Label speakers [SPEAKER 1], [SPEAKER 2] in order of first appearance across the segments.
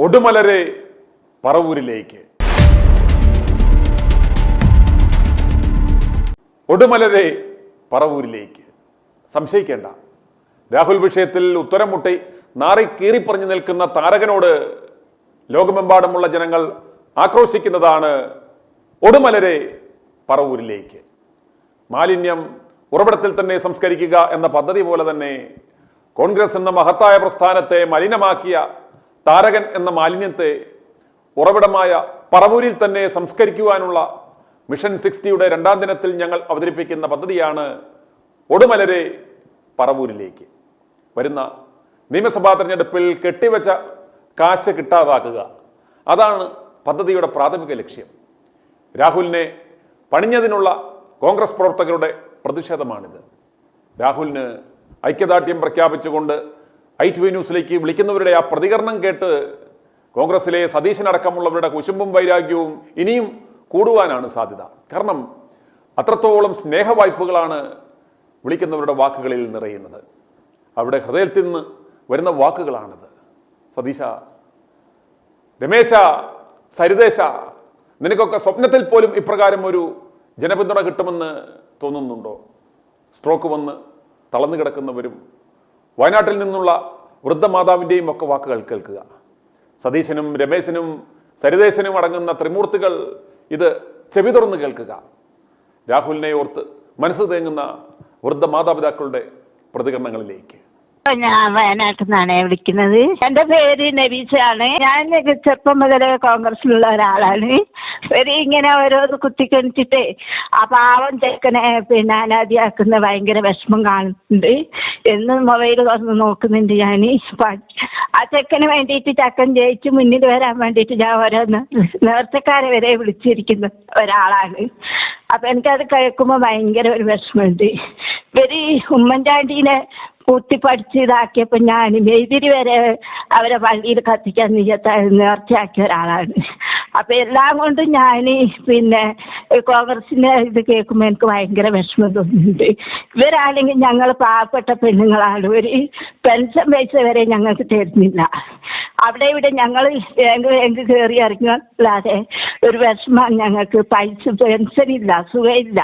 [SPEAKER 1] ഒടുമലരെ പറവൂരിലേക്ക്. ഒടുമലരെ പറവൂരിലേക്ക്. സംശയിക്കേണ്ട, രാഹുൽ വിഷയത്തിൽ ഉത്തരം മുട്ടി നാറി കീറിപ്പറഞ്ഞു നിൽക്കുന്ന താരകനോട് ലോകമെമ്പാടുമുള്ള ജനങ്ങൾ ആക്രോശിക്കുന്നതാണ് ഒടുമലരെ പറവൂരിലേക്ക്. മാലിന്യം ഉറവിടത്തിൽ തന്നെ സംസ്കരിക്കുക എന്ന പദ്ധതി പോലെ തന്നെ കോൺഗ്രസ് എന്ന മഹത്തായ പ്രസ്ഥാനത്തെ മലിനമാക്കിയ താരകൻ എന്ന മാലിന്യത്തെ ഉറവിടമായ പറവൂരിൽ തന്നെ സംസ്കരിക്കുവാനുള്ള മിഷൻ 60യുടെ 2ാം ദിനത്തിൽ ഞങ്ങൾ അവതരിപ്പിക്കുന്ന പദ്ധതിയാണ് ഒടുമലരെ പറവൂരിലേക്ക്. വരുന്ന നിയമസഭാ തെരഞ്ഞെടുപ്പിൽ കെട്ടിവെച്ച കാശ് കിട്ടാതാക്കുക, അതാണ് പദ്ധതിയുടെ പ്രാഥമിക ലക്ഷ്യം. രാഹുലിനെ പണിഞ്ഞതിനുള്ള കോൺഗ്രസ് പ്രവർത്തകരുടെ പ്രതിഷേധമാണിത്. രാഹുലിന് ഐക്യദാർഢ്യം പ്രഖ്യാപിച്ചുകൊണ്ട് ITV ന്യൂസിലേക്ക് വിളിക്കുന്നവരുടെ ആ പ്രതികരണം കേട്ട് കോൺഗ്രസിലെ സതീശനടക്കമുള്ളവരുടെ കുശുമ്പും വൈരാഗ്യവും ഇനിയും കൂടുവാനാണ് സാധ്യത. കാരണം അത്രത്തോളം സ്നേഹവായ്പകളാണ് വിളിക്കുന്നവരുടെ വാക്കുകളിൽ നിറയുന്നത്. അവിടെ ഹൃദയത്തിൽ നിന്ന് വരുന്ന വാക്കുകളാണിത്. സതീശ, രമേശ, സരിതേശ, നിനക്കൊക്കെ സ്വപ്നത്തിൽ പോലും ഇപ്രകാരം ഒരു ജനപിന്തുണ കിട്ടുമെന്ന് തോന്നുന്നുണ്ടോ? സ്ട്രോക്ക് വന്ന് തളർന്നു കിടക്കുന്നവരും വയനാട്ടിൽ നിന്നുള്ള വൃദ്ധമാതാവിൻ്റെയും ഒക്കെ വാക്കുകൾ കേൾക്കുക. സതീശനും രമേശനും സരിതേശനും അടങ്ങുന്ന ത്രിമൂർത്തികൾ ഇത് ചെവി തുറന്ന് കേൾക്കുക. രാഹുലിനെ ഓർത്ത് മനസ്സ് തേങ്ങുന്ന വൃദ്ധമാതാപിതാക്കളുടെ പ്രതികരണങ്ങളിലേക്ക്.
[SPEAKER 2] ഞാൻ വയനാട്ടിൽ നിന്നാണ് വിളിക്കുന്നത്. എൻ്റെ പേര് നബീസയാണ്. ഞാൻ ചെറുപ്പം മുതലേ കോൺഗ്രസിലുള്ള ഒരാളാണ്. ഇങ്ങനെ ഓരോന്ന് കുത്തിക്കണിച്ചിട്ട് ആ പാവം ചെക്കനെ അനാദിയാക്കുന്ന ഭയങ്കര വിഷമം കാണുന്നുണ്ട്. എന്നും മൊബൈൽ തുറന്ന് നോക്കുന്നുണ്ട് ഞാൻ. ആ ചെക്കന് വേണ്ടിയിട്ട് ചക്കൻ ജയിച്ച് മുന്നിൽ വരാൻ വേണ്ടിയിട്ട് ഞാൻ ഓരോ നേർച്ചക്കാരെ വരെ വിളിച്ചിരിക്കുന്ന ഒരാളാണ്. അപ്പൊ എനിക്കത് കേൾക്കുമ്പോൾ ഭയങ്കര ഒരു വിഷമമുണ്ട്. ഇവര് ഉമ്മൻചാണ്ടീനെ കുത്തിപ്പടിച്ച് ഇതാക്കിയപ്പോൾ ഞാൻ മെയ്തിരി വരെ അവരെ പള്ളിയിൽ കത്തിക്കാൻ നേർച്ചയാക്കിയ ഒരാളാണ്. അപ്പൊ എല്ലാം കൊണ്ടും ഞാൻ കോൺഗ്രസിന്റെ ഇത് കേൾക്കുമ്പോൾ എനിക്ക് ഭയങ്കര വിഷമം തോന്നുന്നുണ്ട്. ഇവരാണെങ്കിൽ ഞങ്ങൾ പാവപ്പെട്ട പെണ്ണുങ്ങളാണ്. ഒരു പെൻഷൻ പൈസ വരെ ഞങ്ങൾക്ക് തരുന്നില്ല. അവിടെ ഇവിടെ ഞങ്ങൾ ബാങ്ക് കയറി ഇറങ്ങില്ലാതെ ഒരു വിഷമം ഞങ്ങൾക്ക്. പൈസ പെൻഷനില്ല, സുഖമില്ല,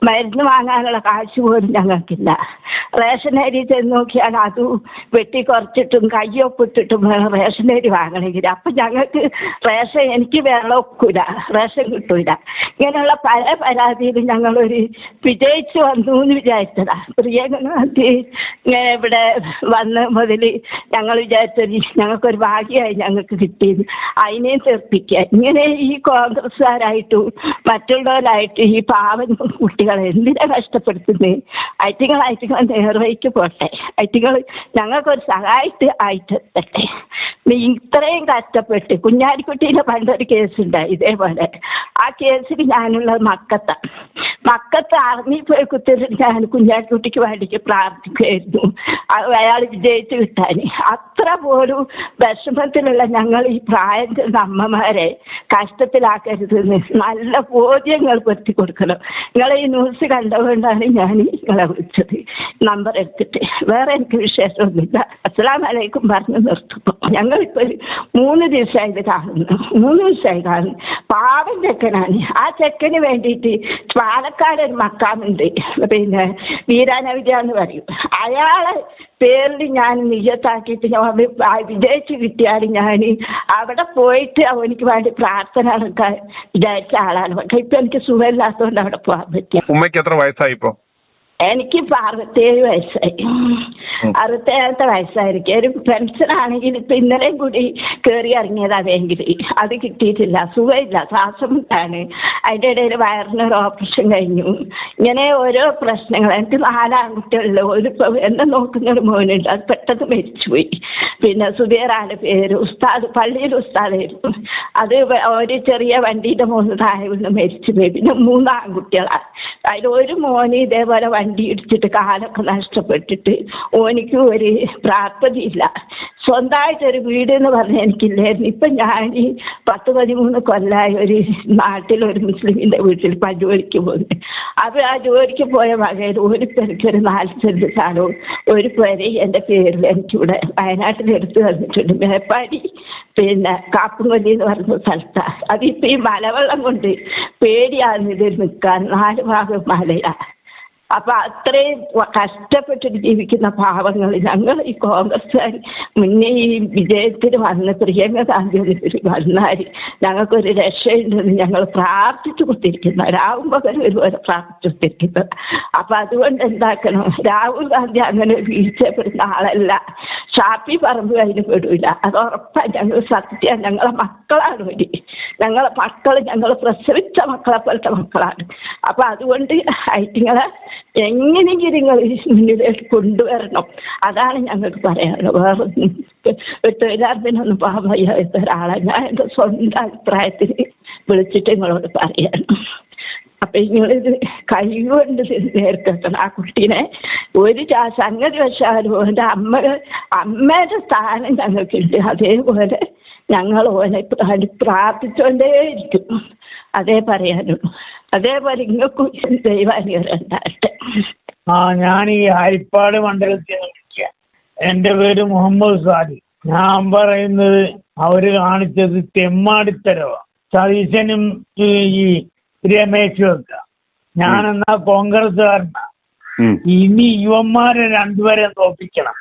[SPEAKER 2] മരുന്ന് വാങ്ങാനുള്ള കാശ് പോലും ഞങ്ങൾക്കില്ല. റേഷൻ അരി ചെന്ന് നോക്കിയാൽ അതും വെട്ടി കുറച്ചിട്ടും കയ്യൊപ്പിട്ടിട്ടും വേണം റേഷൻ അരി വാങ്ങണമെങ്കിൽ. അപ്പം ഞങ്ങൾക്ക് എനിക്ക് വെള്ളം ഒക്കില്ല, റേഷൻ കിട്ടൂല. ഇങ്ങനെയുള്ള പല പരാതിയിലും ഞങ്ങളൊരു വിജയിച്ചു വന്നു എന്ന് വിചാരിച്ചതാ. പ്രിയങ്ക ഗാന്ധി ഇങ്ങനെ ഇവിടെ വന്ന മുതൽ ഞങ്ങൾ വിചാരിച്ചത് ഞങ്ങൾക്കൊരു ഭാഗ്യമായി ഞങ്ങൾക്ക് കിട്ടിയത്. അതിനെയും തെറിപ്പിക്കുക. ഇങ്ങനെ ഈ കോൺഗ്രസ്സുകാരായിട്ടും മറ്റുള്ളവരായിട്ട് ഈ പാവം കുട്ടികളെ എന്തിനാ കഷ്ടപ്പെടുത്തുന്നത്? ഐറ്റിങ്ങൾ നേർവഴിക്ക് പോട്ടെ. ഐറ്റിങ്ങൾ ഞങ്ങൾക്കൊരു സഹായിട്ട് ആയിട്ടെത്തട്ടെ. ഇത്രയും കഷ്ടപ്പെട്ട് കുഞ്ഞാലിക്കുട്ടീൻ്റെ പണ്ടൊരു കേസുണ്ടായി ഇതേപോലെ. ആ കേസിൽ ഞാനുള്ളത് മക്കത്ത് ആർമി പോയി കുത്തിയിട്ട് ഞാൻ കുഞ്ഞാലിക്കുട്ടിക്ക് വേണ്ടിയിട്ട് പ്രാർത്ഥിക്കുമായിരുന്നു അയാൾ വിജയിച്ച് കിട്ടാൻ. അത്ര പോലും വിഷമത്തിലുള്ള ഞങ്ങൾ ഈ പ്രായം ചെന്ന അമ്മമാരെ കഷ്ടത്തിലാക്കരുതെന്ന് നല്ല ബോധ്യങ്ങൾ പെടുത്തി കൊടുക്കണം. നിങ്ങളെ ഈ ന്യൂസ് കണ്ടുകൊണ്ടാണ് ഞാൻ നിങ്ങളെ വിളിച്ചത്, നമ്പർ എടുത്തിട്ട്. വേറെ എനിക്ക് വിശേഷമൊന്നുമില്ല. അസ്സലാമു അലൈക്കും പറഞ്ഞു നിർത്തുന്നു. ഞങ്ങളിപ്പോൾ 3 ദിവസമായിട്ട് കാണുന്നു. പാവം ചെക്കനാണ്. ആ ചെക്കന് വേണ്ടിയിട്ട് പാലക്കാട് ഒരു മക്കാമുണ്ട്, വീരാനവിദ്യ എന്ന് പറയും. അയാളെ പേരിൽ ഞാൻ നിജത്താക്കിയിട്ട് വിജയിച്ച് കിട്ടിയാൽ ഞാൻ അവിടെ പോയിട്ട് അവനിക്ക് വേണ്ടി പ്രാർത്ഥന നടക്കാൻ വിചാരിച്ച ആളാണ്. പക്ഷെ ഇപ്പൊ എനിക്ക് സുഖമില്ലാത്തതുകൊണ്ട് അവിടെ പോകാൻ പറ്റിയ.
[SPEAKER 3] ഉമ്മയ്ക്ക് എത്ര വയസ്സായി ഇപ്പൊ?
[SPEAKER 2] എനിക്കിപ്പോൾ 67 വയസ്സായി. 67 വയസ്സായിരിക്കും. ഒരു പെൻഷനാണെങ്കിൽ ഇപ്പം ഇന്നലെയും കൂടി കയറി ഇറങ്ങിയതാ ബാങ്കിൽ. അത് കിട്ടിയിട്ടില്ല. സുഖമില്ല, ശ്വാസം മുട്ടാണ്. അതിൻ്റെ ഇടയിൽ വയറിനൊരു ഓപ്പറേഷൻ കഴിഞ്ഞു. ഇങ്ങനെ ഓരോ പ്രശ്നങ്ങൾ. എനിക്ക് 4 ആൺകുട്ടികളിൽ എന്നെ നോക്കുന്നൊരു മോനുണ്ട്, അത് പെട്ടെന്ന് മരിച്ചുപോയി. സുബീറാണ് പേര്. ഉസ്താദ്, പള്ളിയിൽ ഉസ്താദായിരുന്നു. അത് ഒരു ചെറിയ വണ്ടിയുടെ 3 താഴെ വീണ് മരിച്ചുപോയി. 3 ആൺകുട്ടികളാണ്. അതിലൊരു മോന് ഇതേപോലെ വണ്ടി ഇടിച്ചിട്ട് കാലൊക്കെ നഷ്ടപ്പെട്ടിട്ട് ഓനിക്ക് ഒരു പ്രാപ്തിയില്ല. സ്വന്തമായിട്ടൊരു വീട് എന്ന് പറഞ്ഞാൽ എനിക്കില്ലായിരുന്നു. ഇപ്പം ഞാൻ 10-13 കൊല്ലമായി ഒരു നാട്ടിലൊരു മുസ്ലിമിൻ്റെ വീട്ടിൽ ജോലിക്ക് പോകുന്നത്. അത് ആ ജോലിക്ക് പോയ വകയിൽ ഒരു പേർക്കൊരു 4 സെന്റ് സ്ഥലവും ഒരു പേര് എൻ്റെ പേരിൽ എനിക്കിവിടെ വയനാട്ടിൽ എടുത്തു തന്നിട്ടുണ്ട്. മേപ്പാടി കാപ്പുംകൊല്ലി എന്ന് പറഞ്ഞ സ്ഥലത്താണ്. അതിപ്പോൾ ഈ മലവെള്ളം കൊണ്ട് പേടിയാണ് ഇതിൽ നിൽക്കാൻ. 4 ഭാഗം മലയാണ്. അപ്പൊ അത്രയും കഷ്ടപ്പെട്ടിട്ട് ജീവിക്കുന്ന പാവങ്ങൾ ഞങ്ങൾ ഈ കോൺഗ്രസ്സുകാർ മുന്നേ ഈ വിജയത്തിന് വന്ന് പ്രിയങ്ക ഗാന്ധി വന്നാൽ ഞങ്ങൾക്കൊരു രക്ഷയുണ്ടെന്ന് ഞങ്ങൾ പ്രാർത്ഥിച്ചു കൊടുത്തിരിക്കുന്ന രാഹുൽ പകരം ഒരുപോലെ പ്രാർത്ഥിച്ചു കൊടുത്തിരിക്കുന്നത്. അപ്പൊ അതുകൊണ്ട് എന്താക്കണം, രാഹുൽ ഗാന്ധി അങ്ങനെ വീഴ്ചപ്പെടുന്ന ആളല്ല. ഷാപ്പി പറമ്പ് അതിന് പെടില്ല, അത് ഉറപ്പാണ്. ഞങ്ങൾ സത്യം ഞങ്ങളെ മക്കളാണ് ഒരു ഞങ്ങളെ മക്കൾ ഞങ്ങൾ പ്രസവിച്ച മക്കളെ പോലത്തെ മക്കളാണ്. അപ്പൊ അതുകൊണ്ട് ഐറ്റിങ്ങളെ എങ്ങനെയെങ്കിലും നിങ്ങൾ മുന്നിലേക്ക് കൊണ്ടുവരണം. അതാണ് ഞങ്ങൾക്ക് പറയാനുള്ളത്. വേറെ തൊഴിലാളിനൊന്നും പാവം വയ്യാത്ത ഒരാളാണ് ഞാൻ. എൻ്റെ സ്വന്തം അഭിപ്രായത്തിൽ വിളിച്ചിട്ട് നിങ്ങളോട് പറയാണ്. അപ്പൊ നിങ്ങളിത് കൈകൊണ്ട് നേർക്കെത്തണം. ആ കുട്ടീനെ ഒരു സംഗതി വെച്ചാലും എൻ്റെ അമ്മയുടെ സ്ഥാനം ഞങ്ങൾക്കുണ്ട്. അതേപോലെ ഞങ്ങൾ ഓനെ പ്രാർത്ഥിച്ചുകൊണ്ടേയിരിക്കും. അതേ പറയാനുള്ളൂ. അതേപോലെ ഇങ്ങൾക്കും ദൈവാനുഗ്രഹം ഉണ്ടാകട്ടെ.
[SPEAKER 3] ഞാൻ ഈ ഹരിപ്പാട് മണ്ഡലത്തിൽ വിളിക്കുക. എൻ്റെ പേര് മുഹമ്മദ് സാദി. ഞാൻ പറയുന്നത് അവര് കാണിച്ചത് തെമ്മാടിത്തരവാ. സതീശനും ഈ രമേശും ഒക്കെ. ഞാനെന്നാ കോൺഗ്രസ്സുകാരനാ. ഇനി യുവന്മാരെ രണ്ടുപേരെ തോപ്പിക്കണം.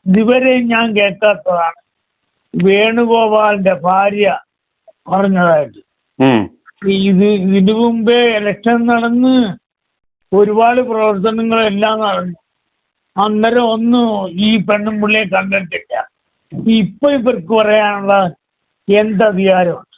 [SPEAKER 3] ഇതുവരെ ഞാൻ കേൾക്കാത്തതാണ് വേണുഗോപാലിന്റെ ഭാര്യ പറഞ്ഞതായിട്ട്. ഇതിനു മുമ്പേ ഇലക്ഷൻ നടന്ന് ഒരുപാട് പ്രവർത്തനങ്ങളെല്ലാം നടന്നു. അന്നേരം ഒന്നും ഈ പെണ്ണും പുള്ളിയെ കണ്ടിട്ടില്ല. ഇപ്പൊ ഇവർക്ക് പറയാനുള്ള എന്തധികാരമുണ്ട്?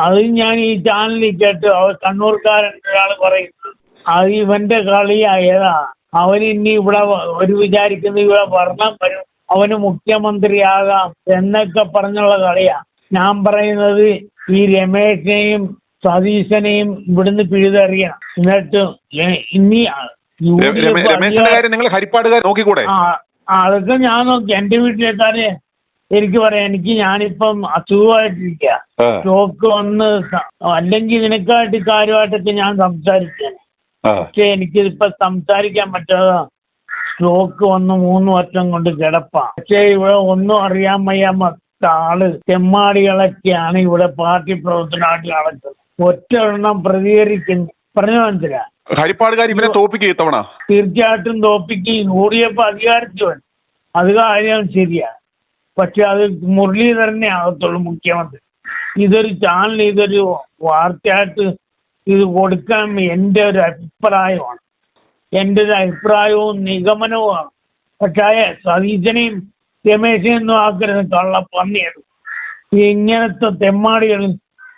[SPEAKER 3] അത് ഞാൻ ഈ ചാനലിൽ കേട്ട് കണ്ണൂർക്കാരൻ ഒരാൾ പറയുന്നത് അത് ഇവന്റെ കളിയായതാ. അവനിനി ഇവിടെ ഒരു വിചാരിക്കുന്നത് ഇവിടെ ഭരണം വരും, അവന് മുഖ്യമന്ത്രിയാകാം എന്നൊക്കെ പറഞ്ഞുള്ള കളിയാ. ഞാൻ പറയുന്നത് ഈ രമേശിനെയും സതീശനെയും ഇവിടുന്ന് പിഴുതെറിയണം. എന്നിട്ട് ഇനി അതൊക്കെ ഞാൻ നോക്കി. എന്റെ വീട്ടിലെത്താതെ എനിക്ക് പറയാം. ഞാനിപ്പം അസുഖമായിട്ടിരിക്കുക. സ്റ്റോക്ക് വന്ന് അല്ലെങ്കിൽ ഇതിനെക്കാട്ടി കാര്യമായിട്ടൊക്കെ ഞാൻ സംസാരിച്ചേനെ. പക്ഷെ എനിക്കിതിപ്പോ സംസാരിക്കാൻ പറ്റാതെ സ്റ്റോക്ക് വന്ന് 3 വർഷം കൊണ്ട് കിടപ്പാ. പക്ഷെ ഇവിടെ ഒന്നും അറിയാൻ വയ്യാമ ആള് തെമ്മാടികളൊക്കെയാണ് ഇവിടെ പാർട്ടി പ്രവർത്തനമായിട്ട് നടക്കുന്നത്. ഒറ്റ എണ്ണം പ്രതികരിക്കുന്നു. പറഞ്ഞു മനസ്സിലാ.
[SPEAKER 1] ഹരിപ്പാടുകാർ ഇവരെ തോപ്പിക്കും ഇത്തവണ.
[SPEAKER 3] തീർച്ചയായിട്ടും തോപ്പിക്കും. UDF അധികാരത്തിൽ വരും, അത് കാര്യം ശരിയാണ്. പക്ഷെ അത് മുരളീധരനെ ആകത്തുള്ളൂ മുഖ്യമന്ത്രി. ഇതൊരു ചാനൽ, ഇതൊരു വാർത്തയായിട്ട് ഇത് കൊടുക്കാൻ എൻ്റെ ഒരു അഭിപ്രായമാണ്. എൻ്റെ ഒരു അഭിപ്രായവും നിഗമനവുമാണ്. പക്ഷേ സതീശനെയും രമേശനെയൊന്നും ആക്കരുത് കള്ളപ്പന്നിയാണ്. ഇങ്ങനത്തെ തെമ്മാടികൾ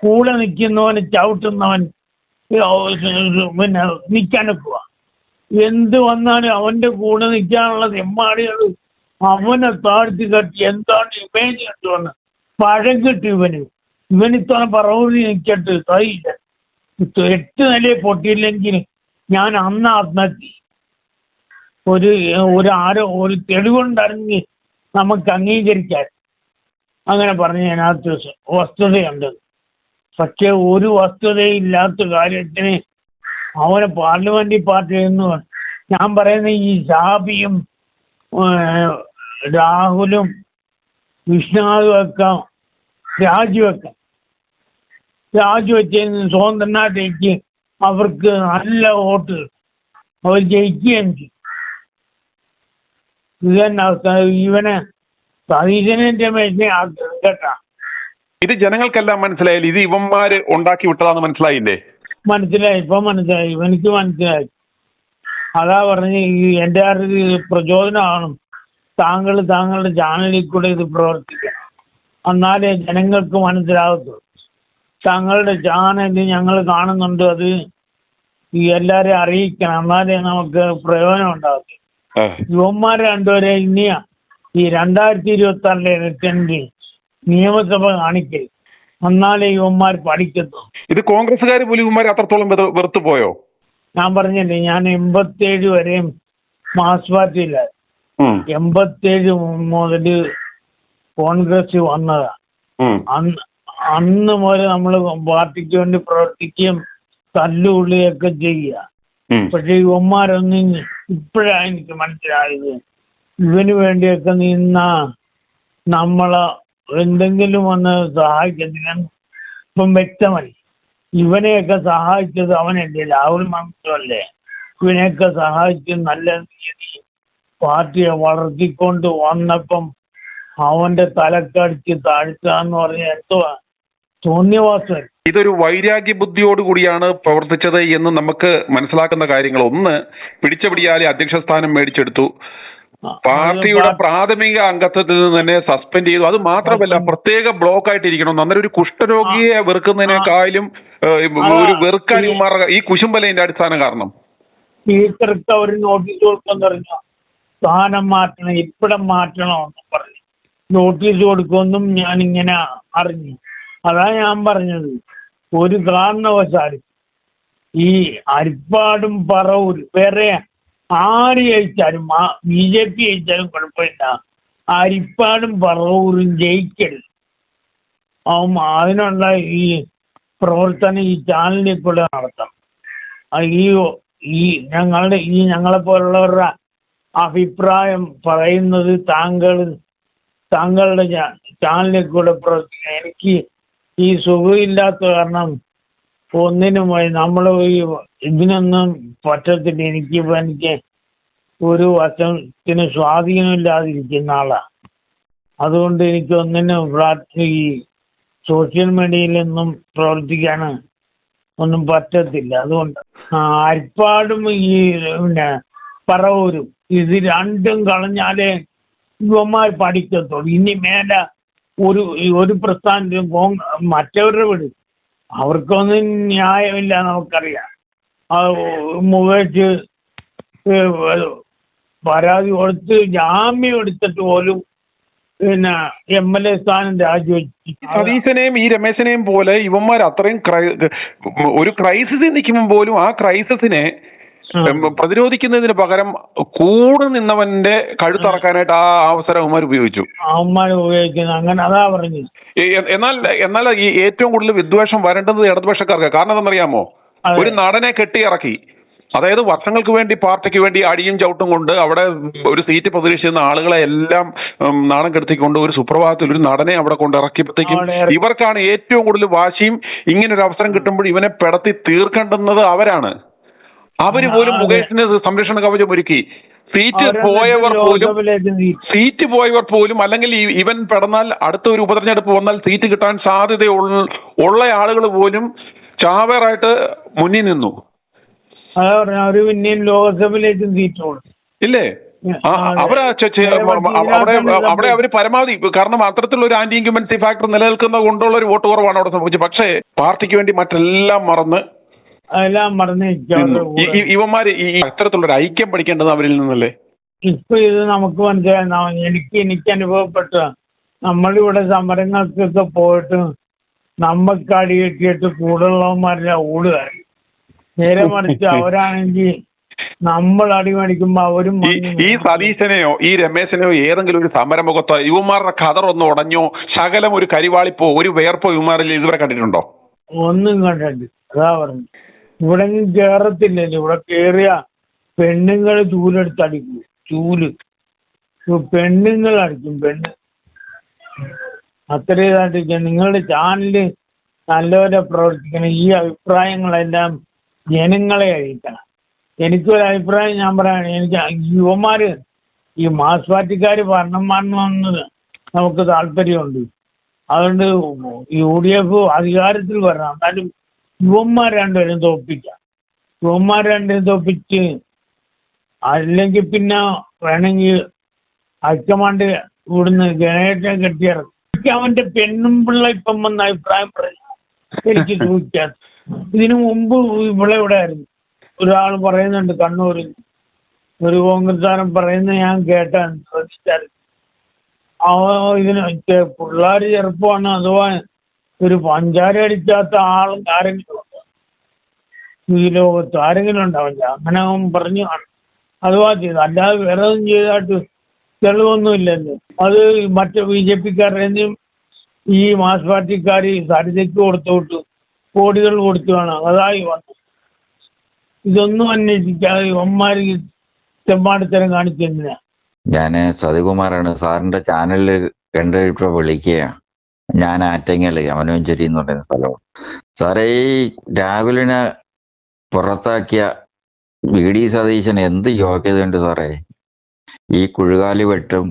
[SPEAKER 3] കൂടെ നിൽക്കുന്നവന് ചവിട്ടുന്നവൻ പിന്നെ നിൽക്കാനൊക്കുക. എന്ത് വന്നാലും അവൻ്റെ കൂടെ നിൽക്കാനുള്ള തെമ്മാടികൾ അവനെ താഴ്ത്തി കെട്ടി എന്താണ് ഇമേജ് കിട്ടുമെന്ന് പഴം കിട്ടി. ഇവനിത്തവണ പറവൂരി നിൽക്കട്ട് കഴിയില്ല. 8 നിലയിൽ പൊട്ടിയില്ലെങ്കിൽ ഞാൻ അന്ന് ആത്മഹത്യ. ഒരു തെളിവുണ്ടറിഞ്ഞ് നമുക്ക് അംഗീകരിക്കാൻ അങ്ങനെ പറഞ്ഞ് അതിനകത്ത് വസ്തുതയുണ്ട്. പക്ഷെ ഒരു വസ്തുതയില്ലാത്ത കാര്യത്തിന് അവനെ പാർലമെന്ററി പാർട്ടിയിൽ നിന്ന് ഞാൻ പറയുന്ന ഈ ഷാബിയും രാഹുലും വിഷ്ണുവും ഒക്കെ രാജിവെച്ചതിന് സ്വതന്ത്രനായിട്ടേക്ക് അവർക്ക് നല്ല വോട്ട് അവർ ജയിക്കുകയും ചെയ്യും. ഇത് തന്നെ അവസ്ഥ. ഇവനെ സതീശനെ രമേശനെ കേട്ടാ.
[SPEAKER 1] ഇത് ജനങ്ങൾക്കെല്ലാം മനസ്സിലായില്ല. ഇത് ഇവന്മാര് ഉണ്ടാക്കി വിട്ടതാന്ന് മനസ്സിലായില്ലേ?
[SPEAKER 3] മനസ്സിലായി. ഇപ്പൊ മനസ്സിലായി. എനിക്ക് മനസ്സിലായി. അതാ പറഞ്ഞ് എൻ്റെ പ്രചോദനമാണ് താങ്കളുടെ ചാനലിൽ കൂടെ ഇത് പ്രവർത്തിക്കണം. എന്നാലേ ജനങ്ങൾക്ക് മനസ്സിലാകത്തുള്ളൂ. താങ്കളുടെ ചാനൽ ഞങ്ങൾ കാണുന്നുണ്ട്, അത് എല്ലാവരെയും അറിയിക്കണം. എന്നാലേ നമുക്ക് പ്രയോജനം ഉണ്ടാകും. യുവന്മാരെ രണ്ടുപേരെ ഇനിയ ഈ 2026 ഇലക്ഷനിൽ നിയമസഭ കാണിക്കരുത്. എന്നാലേ യുവന്മാർ പഠിക്കത്തു.
[SPEAKER 1] ഇത് കോൺഗ്രസ്സുകാർ പോലും ഇവന്മാർ അത്രത്തോളം വെറുത്തു പോയോ?
[SPEAKER 3] ഞാൻ പറഞ്ഞില്ലേ, ഞാൻ 87 വരെയും മാർക്സ് പാർട്ടിയിലായി. 87 മുതൽ കോൺഗ്രസ് വന്നതാ. അന്ന് മുതൽ നമ്മൾ പാർട്ടിക്ക് വേണ്ടി പ്രവർത്തിക്കുകയും തല്ലുകൊള്ളുകയൊക്കെ ചെയ്യുക. പക്ഷെ യുവന്മാരൊന്നും ഇപ്പോഴാണ് എനിക്ക് മനസ്സിലായത്, ഇവന് വേണ്ടിയൊക്കെ നിന്ന നമ്മളെ എന്തെങ്കിലും ഒന്ന് സഹായിക്കത്തില്ല. ഇപ്പം വ്യക്തമല്ല, ഇവനെയൊക്കെ സഹായിച്ചത് അവനല്ലേ, രാഹുൽ മാങ്കുട്ടമല്ലേ. ഇവനെയൊക്കെ സഹായിച്ച് നല്ല രീതിയിൽ പാർട്ടിയെ വളർത്തിക്കൊണ്ട് വന്നപ്പം അവന്റെ തലക്കടിച്ച് താഴ്ത്താന്ന് പറഞ്ഞ എന്തുവാ തോന്നിയവാസം.
[SPEAKER 1] ഇതൊരു വൈരാഗ്യ ബുദ്ധിയോടുകൂടിയാണ് പ്രവർത്തിച്ചത് എന്ന് നമുക്ക് മനസ്സിലാക്കുന്ന കാര്യങ്ങൾ. ഒന്ന്, പിടിച്ചപിടിയാലെ അധ്യക്ഷ സ്ഥാനം മേടിച്ചെടുത്തു, പാർട്ടിയുടെ പ്രാഥമിക അംഗത്വത്തിൽ നിന്ന് തന്നെ സസ്പെൻഡ് ചെയ്തു. അത് മാത്രമല്ല, പ്രത്യേക ബ്ലോക്ക് ആയിട്ടിരിക്കണം. അന്നേരം ഒരു കുഷ്ഠരോഗിയെ വെറുക്കുന്നതിനേക്കാളും ഒരു വെറുക്കാൻ ഈ കുശുമ്പലതിന്റെ അടിസ്ഥാന കാരണം.
[SPEAKER 3] സ്പീക്കർക്ക് അവർ നോട്ടീസ് കൊടുക്കാൻ പറഞ്ഞു, സ്ഥാനം മാറ്റണം, ഇപ്പിടം മാറ്റണം എന്ന് പറഞ്ഞു നോട്ടീസ് കൊടുക്കുമെന്നും ഞാനിങ്ങനെ അറിഞ്ഞു. അതാ ഞാൻ പറഞ്ഞത്, ഒരു കാരണവശാലും ഈ അരിപ്പാടും പറവൂർ വേറെ ആര് ജയിച്ചാലും BJP ജയിച്ചാലും കുഴപ്പമില്ല, അരിപ്പാടും പറവൂരും ജയിക്കരുത്. അതിനുള്ള ഈ പ്രവർത്തനം ഈ ചാനലിൽ കൂടെ നടത്തണം. ഞങ്ങളെ പോലുള്ളവരുടെ അഭിപ്രായം പറയുന്നത് താങ്കളുടെ ചാനലിൽ കൂടെ പ്രവർത്തിക്കണം. എനിക്ക് ഈ സുഖമില്ലാത്ത കാരണം ഒന്നിനും നമ്മൾ ഇതിനൊന്നും പറ്റത്തില്ല. എനിക്ക് ഒരു വശത്തിന് സ്വാധീനമില്ലാതിരിക്കുന്ന ആളാണ്. അതുകൊണ്ട് എനിക്ക് ഈ സോഷ്യൽ മീഡിയയിലൊന്നും പ്രവർത്തിക്കാൻ ഒന്നും പറ്റത്തില്ല. അതുകൊണ്ട് അരിപ്പാടും ഈ പിന്നെ പറവൂരും ഇത് രണ്ടും കളഞ്ഞാലേ യുവന്മാർ പഠിക്കത്തുള്ളൂ. ഇനി മേലെ ഒരു പ്രസ്ഥാനത്തിനും മറ്റവരുടെ വിട്, അവർക്കൊന്നും ന്യായമില്ല. നമുക്കറിയാം, മുഖേഷ് പരാതി കൊടുത്ത് ജാമ്യം എടുത്തിട്ട് പോലും പിന്നെ MLA സ്ഥാനം രാജിവെച്ചു.
[SPEAKER 1] സതീശനെയും ഈ രമേശനെയും പോലെ ഇവന്മാർ അത്രയും ഒരു ക്രൈസിസിൽ നിൽക്കുമ്പോൾ പോലും ആ ക്രൈസിസിനെ പ്രതിരോധിക്കുന്നതിന് പകരം കൂടെ നിന്നവന്റെ കഴുത്തറക്കാനായിട്ട് ആ അവസരം അവന്മാർ ഉപയോഗിച്ചു.
[SPEAKER 3] അങ്ങനെ അതാ പറഞ്ഞു.
[SPEAKER 1] എന്നാൽ ഈ ഏറ്റവും കൂടുതൽ വിദ്വേഷം വരേണ്ടത് ഇടതുപക്ഷക്കാർക്ക്. കാരണം എന്താണെന്നറിയാമോ? ഒരു നടനെ കെട്ടിയിറക്കി, അതായത് വർഷങ്ങൾക്ക് വേണ്ടി പാർട്ടിക്ക് വേണ്ടി അടിയും ചവിട്ടും കൊണ്ട് അവിടെ ഒരു സീറ്റ് പ്രതീക്ഷിക്കുന്ന ആളുകളെ എല്ലാം നാണം കെടുത്തിക്കൊണ്ട് ഒരു സുപ്രഭാതത്തിൽ ഒരു നടനെ അവിടെ കൊണ്ട് ഇറക്കിയപ്പോഴത്തേക്കും ഇവർക്കാണ് ഏറ്റവും കൂടുതൽ വാശിയും. ഇങ്ങനെ ഒരു അവസരം കിട്ടുമ്പോൾ ഇവനെ പെടത്തി തീർക്കേണ്ടുന്നത് അവരാണ്. അവര് പോലും മുകേഷിന് സംരക്ഷണ കവചം ഒരുക്കി. സീറ്റ് പോയവർ പോലും അല്ലെങ്കിൽ ഇവൻ പെടന്നാൽ അടുത്ത ഒരു ഉപതെരഞ്ഞെടുപ്പ് വന്നാൽ സീറ്റ് കിട്ടാൻ സാധ്യതയുള്ള ആളുകൾ പോലും ചാവേറായിട്ട് മുന്നിൽ നിന്നു.
[SPEAKER 3] ലോകസഭയിലേക്കും സീറ്റ്
[SPEAKER 1] ഇല്ലേ? അവിടെ അവര് പരമാവധി, കാരണം അത്തരത്തിലുള്ള ഒരു ആന്റി ഇൻക്യുമൻസി ഫാക്ടർ നിലനിൽക്കുന്ന കൊണ്ടുള്ള ഒരു വോട്ട് കുറവാണ് അവിടെ സംഭവിച്ചത്. പക്ഷേ പാർട്ടിക്ക് വേണ്ടി മറ്റെല്ലാം മറന്ന് ഇവന്മാര് ഈ അത്തരത്തിലുള്ള ഐക്യം പഠിക്കേണ്ടത് അവരിൽ നിന്നല്ലേ.
[SPEAKER 3] ഇപ്പൊ ഇത് നമുക്ക് മനസ്സിലായി. എനിക്ക് അനുഭവപ്പെട്ട നമ്മളിവിടെ സമരങ്ങൾക്കൊക്കെ പോയിട്ട് നമുക്ക് അടി കെട്ടിയിട്ട് കൂടുതലുള്ളവന്മാരെല്ലാം ഓടുകയാണ്. നേരെ മറിച്ച് അവരാണെങ്കിൽ നമ്മൾ അടിമേടിക്കുമ്പോ അവരും
[SPEAKER 1] ഈ സതീശനെയോ ഈ രമേശനെയോ ഏതെങ്കിലും ഒരു സമരമുഖത്തോ യുവമാരുടെ ഖദറൊന്ന് ഉടഞ്ഞോ ശകലം ഒരു കരിവാളിപ്പോ ഒരു വേർപ്പോ യുവമാരിൽ ഇതുവരെ കണ്ടിട്ടുണ്ടോ?
[SPEAKER 3] ഒന്നും കണ്ടിട്ടുണ്ട്. അതാ പറഞ്ഞു, ഇവിടെ കേറത്തില്ലല്ലോ. ഇവിടെ കേറിയ പെണ്ണുങ്ങൾ ചൂലെടുത്തടിക്കും. പെണ്ണുങ്ങൾ അടിക്കും. അത്രേതായിട്ട് നിങ്ങളുടെ ചാനല് നല്ലപോലെ പ്രവർത്തിക്കണം. ഈ അഭിപ്രായങ്ങളെല്ലാം ജനങ്ങളെ അറിയിക്കണം. എനിക്കൊരു അഭിപ്രായം ഞാൻ പറയാണ്. എനിക്ക് യുവമാര് ഈ മാർക്സ് പാർട്ടിക്കാർ ഭരണം മാറണമെന്ന് നമുക്ക് താല്പര്യമുണ്ട്. അതുകൊണ്ട് UDF അധികാരത്തിൽ വരണം. എന്നാലും യുവന്മാർ രണ്ടുപേരും തോൽപ്പിക്കാം. യുവന്മാർ രണ്ടുപേരും തോൽപ്പിച്ച് അല്ലെങ്കിൽ പിന്നെ വേണമെങ്കിൽ ഹൈക്കമാൻഡ് ഇവിടുന്ന് ജനറേറ്ററെ കെട്ടിയിറക്കും. എനിക്ക് അവന്റെ പെണ്ണും പിള്ള ഇപ്പം വന്ന അഭിപ്രായം പറഞ്ഞു എനിക്ക് ചോദിക്കാം. ഇതിനു മുമ്പ് ഇവിടെ ആയിരുന്നു ഒരാൾ പറയുന്നുണ്ട്, കണ്ണൂരിൽ ഒരു കോൺഗ്രസ്സുകാരൻ പറയുന്നത് ഞാൻ കേട്ടാണ്, ശ്രദ്ധിച്ചാൽ ഇതിന് പിള്ളേർ ചെറുപ്പമാണ്, അഥവാ ഒരു പഞ്ചാര അടിച്ചാത്ത ആളും ആരെങ്കിലും ഉണ്ടോ ഈ ലോകത്ത്? ആരെങ്കിലും ഉണ്ടാവില്ല. അങ്ങനെ അവൻ പറഞ്ഞു അതുവാ ചെയ്തു, അല്ലാതെ വേറെ ഒന്നും ചെയ്തായിട്ട് തെളിവൊന്നുമില്ലല്ലോ. അത് മറ്റു BJP-ക്കാരെയും ഈ മാസ് പാർട്ടിക്കാർ സരിതയ്ക്ക് കൊടുത്തുവിട്ടു, കോടികൾ കൊടുത്തു വേണം അതായി വന്നു. ഇതൊന്നും അന്വേഷിക്കാതെ ഇവന്മാർ തെമ്മാടിത്തരം കാണിച്ചെന്തിനാ?
[SPEAKER 4] ഞാൻ സതികുമാറാണ്. സാറിന്റെ ചാനലിൽ കണ്ടിട്ട് വിളിക്കുക. ഞാൻ ആറ്റങ്ങൽ അവനോഞ്ചേരി എന്ന് പറയുന്ന സ്ഥലമാണ്. സാറേ, ഈ രാഹുലിനെ പുറത്താക്കിയ VD സതീശൻ എന്ത് യോഗ്യതയുണ്ട് സാറേ? ഈ കുഴുകാലി വെട്ടും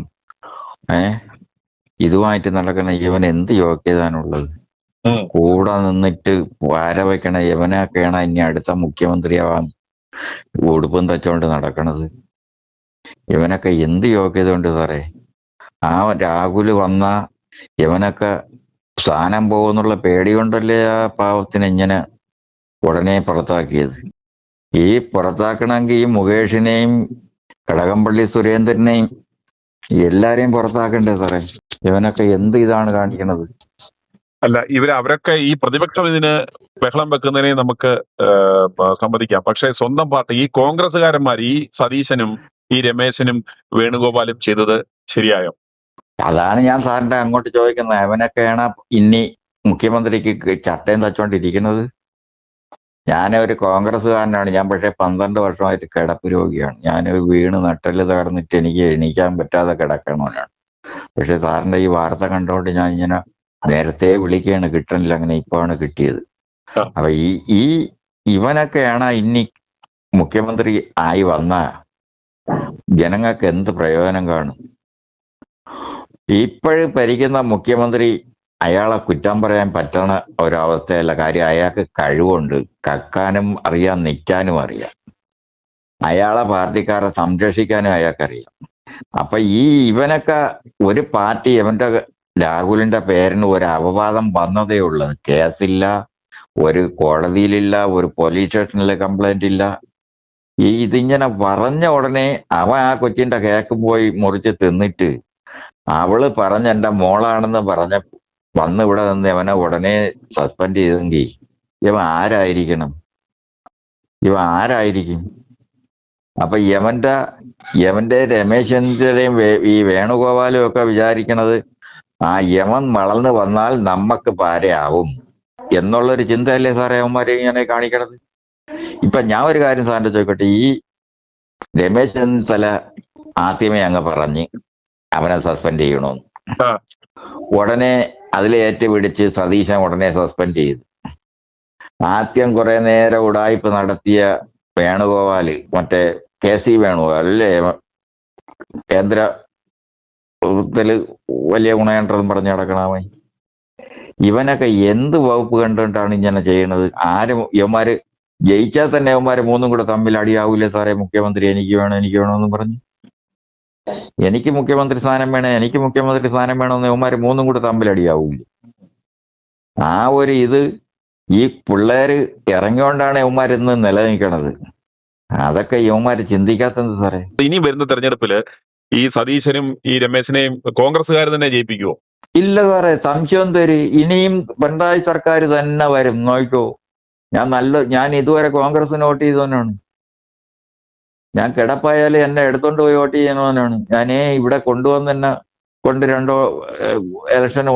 [SPEAKER 4] ഇതുമായിട്ട് നടക്കുന്ന ഇവൻ എന്ത് യോഗ്യതയാണുള്ളത്? കൂടെ നിന്നിട്ട് വാര വയ്ക്കണ ഇവനൊക്കെയാണ് ഇനി അടുത്ത മുഖ്യമന്ത്രിയാവാൻ ഉടുപ്പും തച്ചുകൊണ്ട് നടക്കണത്. ഇവനൊക്കെ എന്ത് യോഗ്യത ഉണ്ട് സാറേ? ആ രാഹുല് വന്ന ഇവനൊക്കെ സ്ഥാനം പോകുന്നുള്ള പേടി കൊണ്ടല്ലേ ആ പാവത്തിന് ഇങ്ങനെ ഉടനെ പുറത്താക്കിയത്. ഈ പുറത്താക്കണമെങ്കിൽ ഈ മുകേഷിനെയും കടകംപള്ളി സുരേന്ദ്രനെയും എല്ലാരെയും പുറത്താക്കണ്ടേ സാറേ? ഇവനൊക്കെ എന്ത് ഇതാണ് കാണിക്കണത്?
[SPEAKER 1] അല്ല, അവരൊക്കെ ഈ പ്രതിപക്ഷം ഇതിന് ബഹളം വെക്കുന്നതിനെ നമുക്ക് സമ്മതിക്കാം. പക്ഷെ സ്വന്തം പാർട്ടി ഈ കോൺഗ്രസ്സുകാരന്മാർ ഈ സതീശനും ഈ രമേശനും വേണുഗോപാലും ചെയ്തത് ശരിയായോ?
[SPEAKER 4] അതാണ് ഞാൻ സാറിന്റെ അങ്ങോട്ട് ചോദിക്കുന്നത്. അവനൊക്കെയാണ് ഇനി മുഖ്യമന്ത്രിക്ക് ചട്ടയും തച്ചോണ്ടിരിക്കുന്നത്. ഞാനൊരു കോൺഗ്രസ്സുകാരനാണ്. ഞാൻ പക്ഷെ 12 വർഷമായിട്ട് കിടപ്പ് രോഗിയാണ്. ഞാൻ വീണ് നട്ടല് തകർന്നിട്ട് എനിക്ക് എണീക്കാൻ പറ്റാതെ കിടക്കണവനാണ്. പക്ഷെ സാറിന്റെ ഈ വാർത്ത കണ്ടുകൊണ്ട് ഞാൻ ഇങ്ങനെ നേരത്തെ വിളിക്കുകയാണ്, കിട്ടണില്ല. അങ്ങനെ ഇപ്പോഴാണ് കിട്ടിയത്. അപ്പൊ ഈ ഇവനൊക്കെയാണ് ഇനി മുഖ്യമന്ത്രി ആയി വന്ന ജനങ്ങൾക്ക് എന്ത് പ്രയോജനം കാണും? ഇപ്പോഴും ഭരിക്കുന്ന മുഖ്യമന്ത്രി അയാളെ കുറ്റം പറയാൻ പറ്റണ ഒരവസ്ഥയല്ല. കാര്യം അയാൾക്ക് കഴിവുണ്ട്, കക്കാനും അറിയാം, നിൽക്കാനും അറിയാം. അയാളെ പാർട്ടിക്കാരെ സംരക്ഷിക്കാനും അയാൾക്കറിയാം. അപ്പൊ ഇവനൊക്കെ ഒരു പാർട്ടി ഇവന്റെ രാഹുലിന്റെ പേരിന് ഒരു അപവാദം വന്നതേ ഉള്ളത്. കേസില്ല, ഒരു കോടതിയിലില്ല, ഒരു പോലീസ് സ്റ്റേഷനിൽ കംപ്ലൈന്റ് ഇല്ല. ഇതിങ്ങനെ പറഞ്ഞ ഉടനെ അവൻ ആ കൊച്ചിന്റെ കേക്ക് പോയി മുറിച്ച് തിന്നിട്ട് അവള് പറഞ്ഞ എന്റെ മോളാണെന്ന് വന്ന് ഇവിടെ നിന്ന് ഇവനെ ഉടനെ സസ്പെൻഡ് ചെയ്തെങ്കിൽ ഇവൻ ആരായിരിക്കും? അപ്പൊ യവന്റെ രമേശന്റെയും ഈ വേണുഗോപാലും ഒക്കെ വിചാരിക്കണത് ആ യമൻ വളർന്നു വന്നാൽ നമ്മക്ക് പാരയാവും എന്നുള്ളൊരു ചിന്തയല്ലേ സാറേ അവന്മാരെ ഇങ്ങനെ കാണിക്കണത്? ഇപ്പൊ ഞാൻ ഒരു കാര്യം സാറിന്റെ ചോദിക്കട്ടെ. ഈ രമേശ് ചെന്നിത്തല ആദ്യമേ അങ്ങ് പറഞ്ഞ് അവനെ സസ്പെൻഡ് ചെയ്യണമെന്ന്. ഉടനെ അതിലേറ്റ് പിടിച്ച് സതീശൻ ഉടനെ സസ്പെൻഡ് ചെയ്തു. ആദ്യം കുറെ നേരം ഉടായ്പ നടത്തിയ വേണുഗോപാല്, മറ്റേ KC വേണുഗോപാൽ അല്ലേ, കേന്ദ്ര വലിയ ഗുണയണ്ടെന്ന് പറഞ്ഞ് നടക്കണമേ. ഇവനൊക്കെ എന്ത് വകുപ്പ് കണ്ടിട്ടാണ് ഇങ്ങനെ ചെയ്യണത്? ഇവന്മാര് ജയിച്ചാൽ തന്നെ ഇവന്മാര് മൂന്നും കൂടെ തമ്മിൽ അടിയാവൂലേ സാറേ? മുഖ്യമന്ത്രി എനിക്ക് വേണമെന്ന് പറഞ്ഞു, എനിക്ക് മുഖ്യമന്ത്രി സ്ഥാനം വേണമെന്ന് ഇവന്മാര് മൂന്നും കൂടെ തമ്മിൽ അടിയാവൂലേ? ആ ഒരു ഈ പിള്ളേര് ഇറങ്ങിയോണ്ടാണ് ഇവന്മാർ ഇന്ന് നിലനിൽക്കണത്. അതൊക്കെ ഇവന്മാര് ചിന്തിക്കാത്തത് സാറേ.
[SPEAKER 1] ഇനി വരുന്ന തെരഞ്ഞെടുപ്പില് ഈ സതീശനും ഈ രമേശനെയും കോൺഗ്രസ്സുകാർ തന്നെ ജയിപ്പിക്കുവോ?
[SPEAKER 4] ഇല്ല സാറേ, സംശയം തരും. ഇനിയും പിണറായി സർക്കാർ തന്നെ വരും, നോക്കോ. ഞാൻ ഇതുവരെ കോൺഗ്രസിന് വോട്ട് ചെയ്തവനാണ്. ഞാൻ കിടപ്പായാലും എന്നെ എടുത്തോണ്ട് പോയി വോട്ട് ചെയ്യുന്നവനാണ്. ഞാനേ ഇവിടെ കൊണ്ടുവന്ന് എന്നെ കൊണ്ട് 2 ഇലക്ഷൻ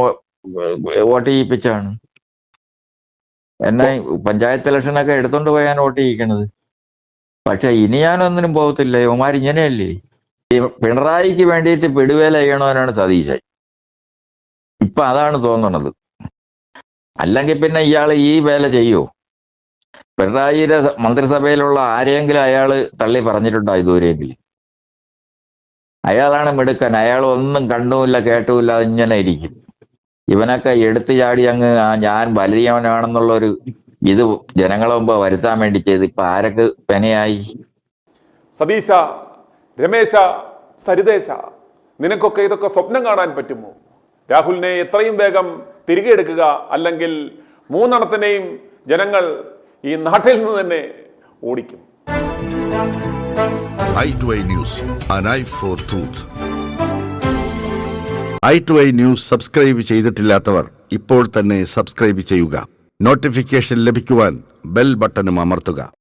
[SPEAKER 4] വോട്ട് ചെയ്യിപ്പിച്ചാണ്. എന്നെ പഞ്ചായത്ത് ഇലക്ഷനൊക്കെ എടുത്തോണ്ട് പോയാൻ വോട്ട് ചെയ്യിക്കണത്. പക്ഷെ ഇനി ഞാനൊന്നിനും പോകത്തില്ല. ഇവന്മാർ ഇങ്ങനെയല്ലേ? പിണറായിക്ക് വേണ്ടിയിട്ട് പിടിവേല ചെയ്യണവനാണ് സതീശൻ. ഇപ്പൊ അതാണ് തോന്നണത്. അല്ലെങ്കിൽ പിന്നെ ഇയാള് ഈ വേല ചെയ്യൂ? പിണറായിയുടെ മന്ത്രിസഭയിലുള്ള ആരെയെങ്കിലും അയാള് തള്ളി പറഞ്ഞിട്ടുണ്ടോ ഇതുവരെയെങ്കിലും? അയാളാണ് മിടുക്കൻ. അയാൾ ഒന്നും കണ്ടുമില്ല കേട്ടുമില്ല, ഇങ്ങനെ ഇരിക്കും. ഇവനൊക്കെ എടുത്തു ചാടി അങ്ങ് ഞാൻ വലിയവനാണെന്നുള്ളൊരു ജനങ്ങളെ മുമ്പ് വരുത്താൻ വേണ്ടി ചെയ്ത് ഇപ്പൊ ആരൊക്കെ പെനയായി?
[SPEAKER 5] സതീശ, രമേശ, സരിതേശ, നിനക്കൊക്കെ ഇതൊക്കെ സ്വപ്നം കാണാൻ പറ്റുമോ? രാഹുലിനെ എത്രയും വേഗം തിരികെ എടുക്കുക, അല്ലെങ്കിൽ 3 ജനങ്ങൾ ഈ നാട്ടിൽ നിന്ന് തന്നെ ഓടിക്കും.
[SPEAKER 6] i2i News, an eye for truth. i2i news subscribe ചെയ്തിട്ടില്ലാത്തവർ ഇപ്പോൾ തന്നെ സബ്സ്ക്രൈബ് ചെയ്യുക. നോട്ടിഫിക്കേഷൻ ലഭിക്കുവാൻ ബെൽ ബട്ടണും അമർത്തുക.